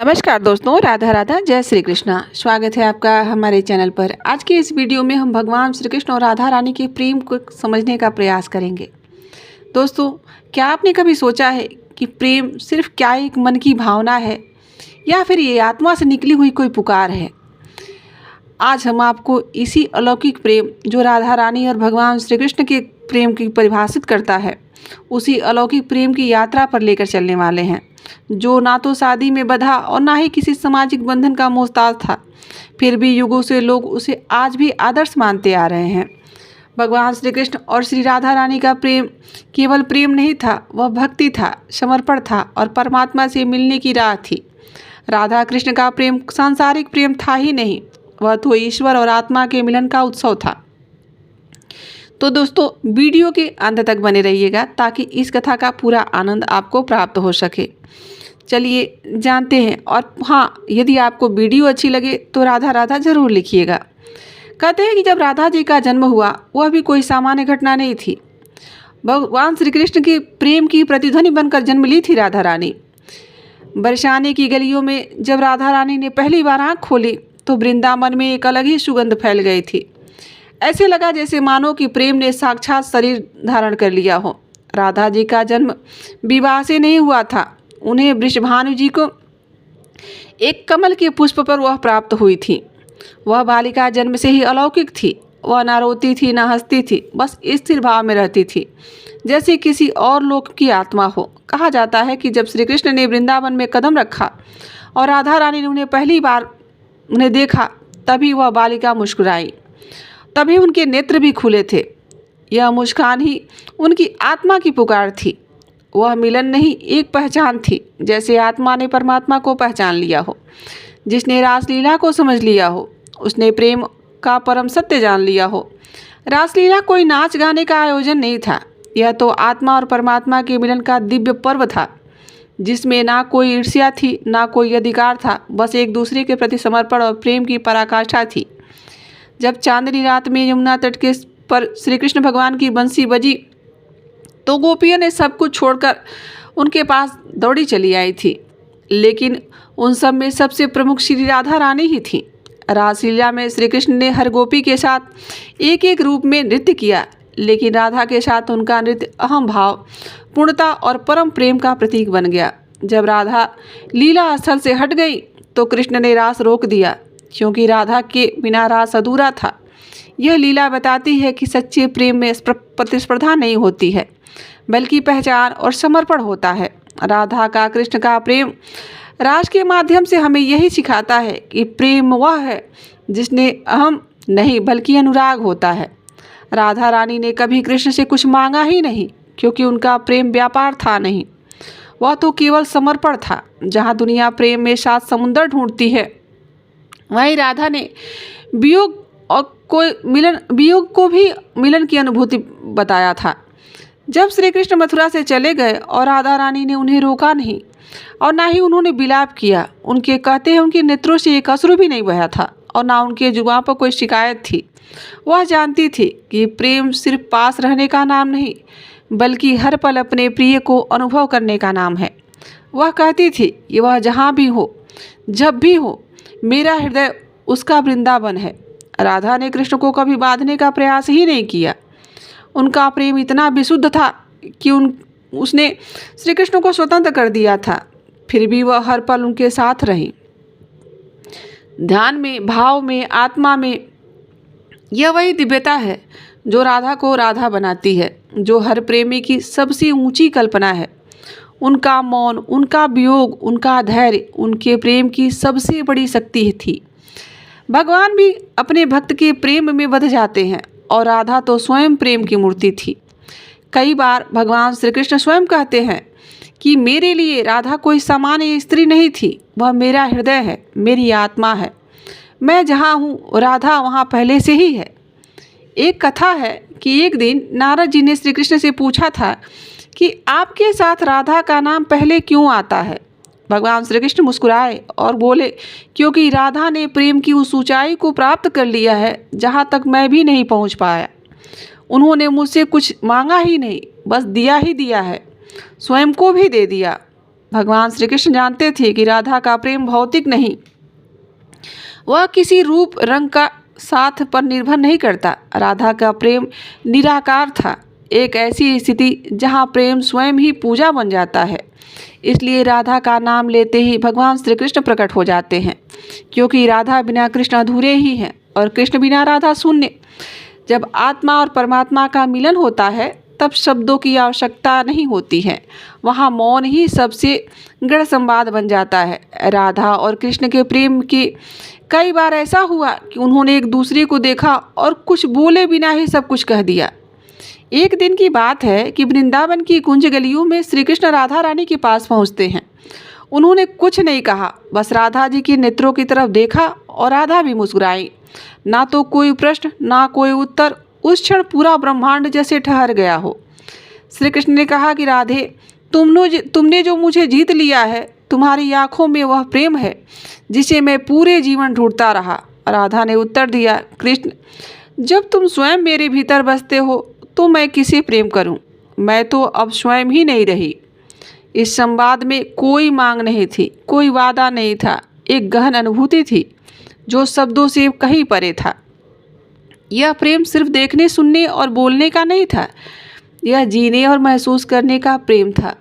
नमस्कार दोस्तों, राधा राधा, जय श्री कृष्णा। स्वागत है आपका हमारे चैनल पर। आज के इस वीडियो में हम भगवान श्री कृष्ण और राधा रानी के प्रेम को समझने का प्रयास करेंगे। दोस्तों, क्या आपने कभी सोचा है कि प्रेम सिर्फ क्या एक मन की भावना है या फिर ये आत्मा से निकली हुई कोई पुकार है? आज हम आपको इसी अलौकिक प्रेम जो राधा रानी और भगवान श्री कृष्ण के प्रेम की परिभाषित करता है, उसी अलौकिक प्रेम की यात्रा पर लेकर चलने वाले हैं, जो ना तो शादी में बंधा और ना ही किसी सामाजिक बंधन का मोहताज था। फिर भी युगों से लोग उसे आज भी आदर्श मानते आ रहे हैं। भगवान श्री कृष्ण और श्री राधा रानी का प्रेम केवल प्रेम नहीं था, वह भक्ति था, समर्पण था और परमात्मा से मिलने की राह थी। राधा कृष्ण का प्रेम सांसारिक प्रेम था ही नहीं, वह तो ईश्वर और आत्मा के मिलन का उत्सव था। तो दोस्तों, वीडियो के अंत तक बने रहिएगा ताकि इस कथा का पूरा आनंद आपको प्राप्त हो सके। चलिए जानते हैं। और हाँ, यदि आपको वीडियो अच्छी लगे तो राधा राधा ज़रूर लिखिएगा। कहते हैं कि जब राधा जी का जन्म हुआ, वह भी कोई सामान्य घटना नहीं थी। भगवान श्री कृष्ण के प्रेम की प्रतिध्वनि बनकर जन्म ली थी राधा रानी। बरसाने की गलियों में जब राधा रानी ने पहली बार आँख खोली तो वृंदावन में एक अलग ही सुगंध फैल गई थी। ऐसे लगा जैसे मानो कि प्रेम ने साक्षात शरीर धारण कर लिया हो। राधा जी का जन्म विवाह से नहीं हुआ था। उन्हें वृषभानु जी को एक कमल के पुष्प पर वह प्राप्त हुई थी। वह बालिका जन्म से ही अलौकिक थी। वह ना रोती थी, ना हंसती थी, बस स्थिर भाव में रहती थी, जैसे किसी और लोक की आत्मा हो। कहा जाता है कि जब श्री कृष्ण ने वृंदावन में कदम रखा और राधा रानी ने उन्हें पहली बार देखा, तभी वह बालिका मुस्कुराई। तभी उनके नेत्र भी खुले थे। यह मुस्कान ही उनकी आत्मा की पुकार थी। वह मिलन नहीं, एक पहचान थी, जैसे आत्मा ने परमात्मा को पहचान लिया हो। जिसने रासलीला को समझ लिया हो, उसने प्रेम का परम सत्य जान लिया हो। रासलीला कोई नाच गाने का आयोजन नहीं था, यह तो आत्मा और परमात्मा के मिलन का दिव्य पर्व था, जिसमें ना कोई ईर्ष्या थी, ना कोई अधिकार था, बस एक दूसरे के प्रति समर्पण और प्रेम की पराकाष्ठा थी। जब चांदनी रात में यमुना तट के पर श्री कृष्ण भगवान की बंसी बजी तो गोपियों ने सब कुछ छोड़कर उनके पास दौड़ी चली आई थी। लेकिन उन सब में सबसे प्रमुख श्री राधा रानी ही थी। रासलीला में श्री कृष्ण ने हर गोपी के साथ एक एक रूप में नृत्य किया, लेकिन राधा के साथ उनका नृत्य अहम भाव, पूर्णता और परम प्रेम का प्रतीक बन गया। जब राधा लीला स्थल से हट गई तो कृष्ण ने रास रोक दिया, क्योंकि राधा के बिना रास अधूरा था। यह लीला बताती है कि सच्चे प्रेम में प्रतिस्पर्धा नहीं होती है, बल्कि पहचान और समर्पण होता है। राधा का कृष्ण का प्रेम रास के माध्यम से हमें यही सिखाता है कि प्रेम वह है जिसने अहम नहीं बल्कि अनुराग होता है। राधा रानी ने कभी कृष्ण से कुछ मांगा ही नहीं, क्योंकि उनका प्रेम व्यापार था नहीं, वह तो केवल समर्पण था। जहाँ दुनिया प्रेम में सात समुंदर ढूंढती है, वहीं राधा ने वियोग को भी मिलन की अनुभूति बताया था। जब श्री कृष्ण मथुरा से चले गए और राधा रानी ने उन्हें रोका नहीं और ना ही उन्होंने विलाप किया। उनके कहते हैं उनके नेत्रों से एक अश्रु भी नहीं बहा था और ना उनके जुबान पर कोई शिकायत थी। वह जानती थी कि प्रेम सिर्फ पास रहने का नाम नहीं, बल्कि हर पल अपने प्रिय को अनुभव करने का नाम है। वह कहती थी कि वह जहाँ भी हो, जब भी हो, मेरा हृदय उसका वृंदावन है। राधा ने कृष्ण को कभी बांधने का प्रयास ही नहीं किया। उनका प्रेम इतना विशुद्ध था कि उसने श्री कृष्ण को स्वतंत्र कर दिया था। फिर भी वह हर पल उनके साथ रही, ध्यान में, भाव में, आत्मा में। यह वही दिव्यता है जो राधा को राधा बनाती है, जो हर प्रेमी की सबसे ऊंची कल्पना है। उनका मौन, उनका वियोग, उनका धैर्य उनके प्रेम की सबसे बड़ी शक्ति थी। भगवान भी अपने भक्त के प्रेम में बंध जाते हैं और राधा तो स्वयं प्रेम की मूर्ति थी। कई बार भगवान श्री कृष्ण स्वयं कहते हैं कि मेरे लिए राधा कोई सामान्य स्त्री नहीं थी, वह मेरा हृदय है, मेरी आत्मा है। मैं जहाँ हूँ, राधा वहाँ पहले से ही है। एक कथा है कि एक दिन नारद जी ने श्री कृष्ण से पूछा था कि आपके साथ राधा का नाम पहले क्यों आता है? भगवान श्री कृष्ण मुस्कुराए और बोले, क्योंकि राधा ने प्रेम की उस ऊंचाई को प्राप्त कर लिया है जहाँ तक मैं भी नहीं पहुँच पाया। उन्होंने मुझसे कुछ मांगा ही नहीं, बस दिया ही दिया है, स्वयं को भी दे दिया। भगवान श्री कृष्ण जानते थे कि राधा का प्रेम भौतिक नहीं, वह किसी रूप रंग का साथ पर निर्भर नहीं करता। राधा का प्रेम निराकार था, एक ऐसी स्थिति जहाँ प्रेम स्वयं ही पूजा बन जाता है। इसलिए राधा का नाम लेते ही भगवान श्री कृष्ण प्रकट हो जाते हैं, क्योंकि राधा बिना कृष्ण अधूरे ही हैं और कृष्ण बिना राधा शून्य। जब आत्मा और परमात्मा का मिलन होता है तब शब्दों की आवश्यकता नहीं होती है, वहाँ मौन ही सबसे गढ़ संवाद बन जाता है। राधा और कृष्ण के प्रेम के कई बार ऐसा हुआ कि उन्होंने एक दूसरे को देखा और कुछ बोले बिना ही सब कुछ कह दिया। एक दिन की बात है कि वृंदावन की कुंज गलियों में श्री कृष्ण राधा रानी के पास पहुंचते हैं। उन्होंने कुछ नहीं कहा, बस राधा जी के नेत्रों की तरफ देखा और राधा भी मुस्कुराई। ना तो कोई प्रश्न ना कोई उत्तर, उस क्षण पूरा ब्रह्मांड जैसे ठहर गया हो। श्री कृष्ण ने कहा कि राधे, तुमने जो मुझे जीत लिया है, तुम्हारी आंखों में वह प्रेम है जिसे मैं पूरे जीवन ढूंढता रहा। राधा ने उत्तर दिया, कृष्ण, जब तुम स्वयं मेरे भीतर बसते हो तो मैं किसे प्रेम करूं? मैं तो अब स्वयं ही नहीं रही। इस संवाद में कोई मांग नहीं थी, कोई वादा नहीं था, एक गहन अनुभूति थी जो शब्दों से कहीं परे था। यह प्रेम सिर्फ देखने, सुनने और बोलने का नहीं था, यह जीने और महसूस करने का प्रेम था।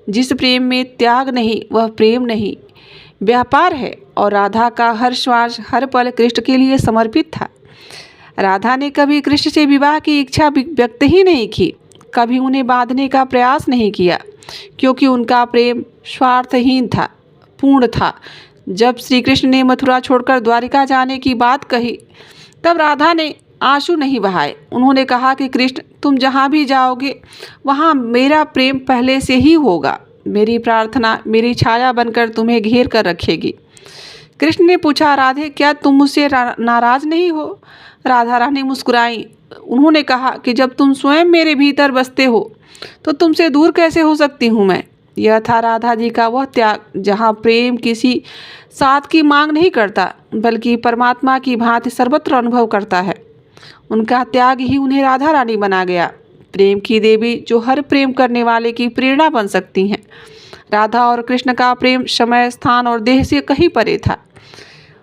जिस प्रेम में त्याग नहीं, वह प्रेम नहीं, व्यापार है। और राधा का हर श्वास, हर पल कृष्ण के लिए समर्पित था। राधा ने कभी कृष्ण से विवाह की इच्छा व्यक्त ही नहीं की, कभी उन्हें बांधने का प्रयास नहीं किया, क्योंकि उनका प्रेम स्वार्थहीन था, पूर्ण था। जब श्री कृष्ण ने मथुरा छोड़कर द्वारिका जाने की बात कही तब राधा ने आंसू नहीं बहाए। उन्होंने कहा कि कृष्ण, तुम जहाँ भी जाओगे वहाँ मेरा प्रेम पहले से ही होगा। मेरी प्रार्थना मेरी छाया बनकर तुम्हें घेर कर रखेगी। कृष्ण ने पूछा, राधे, क्या तुम मुझसे नाराज नहीं हो? राधा रानी मुस्कुराई। उन्होंने कहा कि जब तुम स्वयं मेरे भीतर बसते हो तो तुमसे दूर कैसे हो सकती हूँ मैं। यह था राधा जी का वह त्याग, जहाँ प्रेम किसी साथ की मांग नहीं करता, बल्कि परमात्मा की भांति सर्वत्र अनुभव करता है। उनका त्याग ही उन्हें राधा रानी बना गया, प्रेम की देवी जो हर प्रेम करने वाले की प्रेरणा बन सकती हैं। राधा और कृष्ण का प्रेम समय, स्थान और देह से कहीं परे था।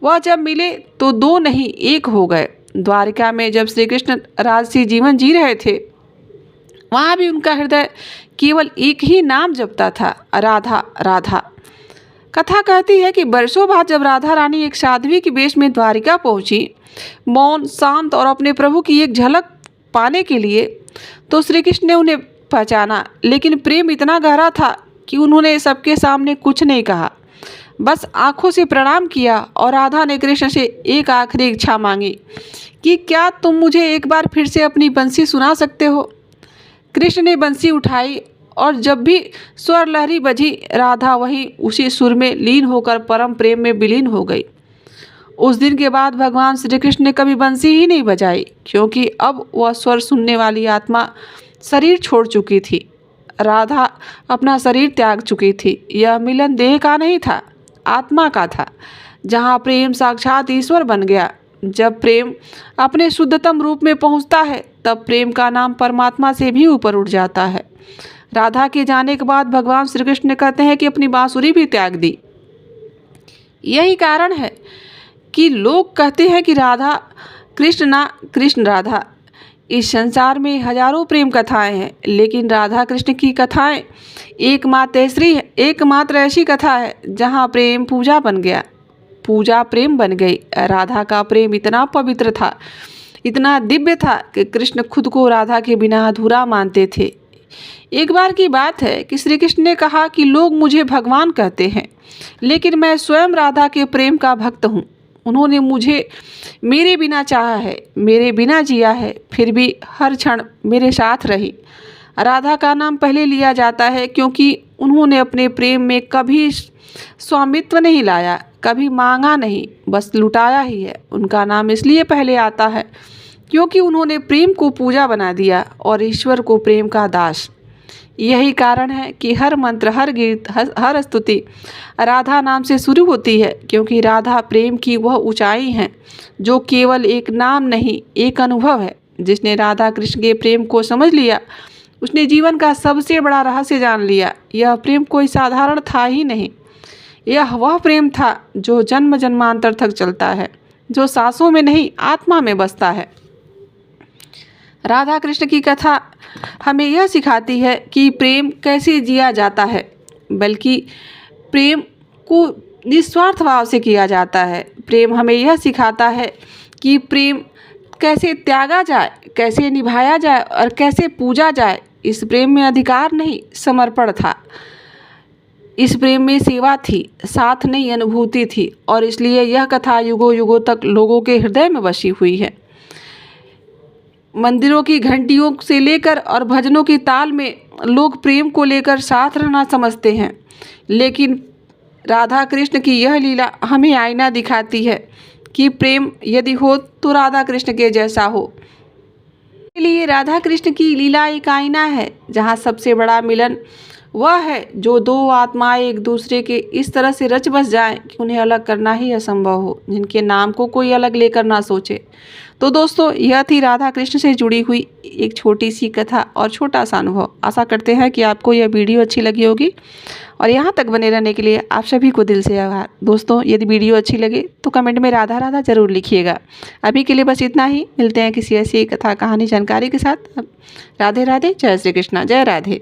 वह जब मिले तो दो नहीं एक हो गए। द्वारिका में जब श्री कृष्ण राजसी जीवन जी रहे थे, वहाँ भी उनका हृदय केवल एक ही नाम जपता था, राधा राधा। कथा कहती है कि वर्षों बाद जब राधा रानी एक साध्वी के वेश में द्वारिका पहुंची, मौन, शांत और अपने प्रभु की एक झलक पाने के लिए, तो श्री कृष्ण ने उन्हें पहचाना। लेकिन प्रेम इतना गहरा था कि उन्होंने सबके सामने कुछ नहीं कहा, बस आंखों से प्रणाम किया। और राधा ने कृष्ण से एक आखिरी इच्छा मांगी कि क्या तुम मुझे एक बार फिर से अपनी बंसी सुना सकते हो? कृष्ण ने बंसी उठाई और जब भी स्वर लहरी बजी, राधा वहीं उसी सुर में लीन होकर परम प्रेम में विलीन हो गई। उस दिन के बाद भगवान श्री कृष्ण ने कभी बंसी ही नहीं बजाई, क्योंकि अब वह स्वर सुनने वाली आत्मा शरीर छोड़ चुकी थी। राधा अपना शरीर त्याग चुकी थी। यह मिलन देह का नहीं था, आत्मा का था, जहाँ प्रेम साक्षात ईश्वर बन गया। जब प्रेम अपने शुद्धतम रूप में पहुँचता है तब प्रेम का नाम परमात्मा से भी ऊपर उठ जाता है। राधा के जाने के बाद भगवान श्री कृष्ण ने कहते हैं कि अपनी बांसुरी भी त्याग दी। यही कारण है कि लोग कहते हैं कि राधा कृष्ण ना कृष्ण राधा। इस संसार में हजारों प्रेम कथाएं हैं, लेकिन राधा कृष्ण की कथाएं एकमात्र ऐसी कथा है जहां प्रेम पूजा बन गया, पूजा प्रेम बन गई। राधा का प्रेम इतना पवित्र था, इतना दिव्य था कि कृष्ण खुद को राधा के बिना अधूरा मानते थे। एक बार की बात है कि श्री कृष्ण ने कहा कि लोग मुझे भगवान कहते हैं, लेकिन मैं स्वयं राधा के प्रेम का भक्त हूँ। उन्होंने मुझे मेरे बिना चाहा है, मेरे बिना जिया है, फिर भी हर क्षण मेरे साथ रही। राधा का नाम पहले लिया जाता है क्योंकि उन्होंने अपने प्रेम में कभी स्वामित्व नहीं लाया, कभी मांगा नहीं, बस लुटाया ही है। उनका नाम इसलिए पहले आता है क्योंकि उन्होंने प्रेम को पूजा बना दिया और ईश्वर को प्रेम का दास। यही कारण है कि हर मंत्र, हर गीत, हर स्तुति राधा नाम से शुरू होती है, क्योंकि राधा प्रेम की वह ऊंचाई है जो केवल एक नाम नहीं, एक अनुभव है। जिसने राधा कृष्ण के प्रेम को समझ लिया उसने जीवन का सबसे बड़ा रहस्य जान लिया। यह प्रेम कोई साधारण था ही नहीं, यह वह प्रेम था जो जन्म जन्मांतर तक चलता है, जो सांसों में नहीं आत्मा में बसता है। राधा कृष्ण की कथा हमें यह सिखाती है कि प्रेम कैसे जिया जाता है, बल्कि प्रेम को निस्वार्थ भाव से किया जाता है। प्रेम हमें यह सिखाता है कि प्रेम कैसे त्यागा जाए, कैसे निभाया जाए और कैसे पूजा जाए। इस प्रेम में अधिकार नहीं, समर्पण था। इस प्रेम में सेवा थी, साथ नहीं अनुभूति थी, और इसलिए यह कथा युगों युगों तक लोगों के हृदय में बसी हुई है। मंदिरों की घंटियों से लेकर और भजनों की ताल में लोग प्रेम को लेकर साथ रहना समझते हैं, लेकिन राधा कृष्ण की यह लीला हमें आईना दिखाती है कि प्रेम यदि हो तो राधा कृष्ण के जैसा हो। इसलिए राधा कृष्ण की लीला एक आईना है जहाँ सबसे बड़ा मिलन वह है जो दो आत्माएं एक दूसरे के इस तरह से रच बस जाएं कि उन्हें अलग करना ही असंभव हो, जिनके नाम को कोई अलग लेकर ना सोचे। तो दोस्तों, यह थी राधा कृष्ण से जुड़ी हुई एक छोटी सी कथा और छोटा सा अनुभव। आशा करते हैं कि आपको यह वीडियो अच्छी लगी होगी, और यहाँ तक बने रहने के लिए आप सभी को दिल से आभार। दोस्तों, यदि वीडियो अच्छी लगे तो कमेंट में राधा राधा ज़रूर लिखिएगा। अभी के लिए बस इतना ही। मिलते हैं किसी ऐसी कथा कहानी जानकारी के साथ। राधे राधे, जय श्री कृष्णा, जय राधे।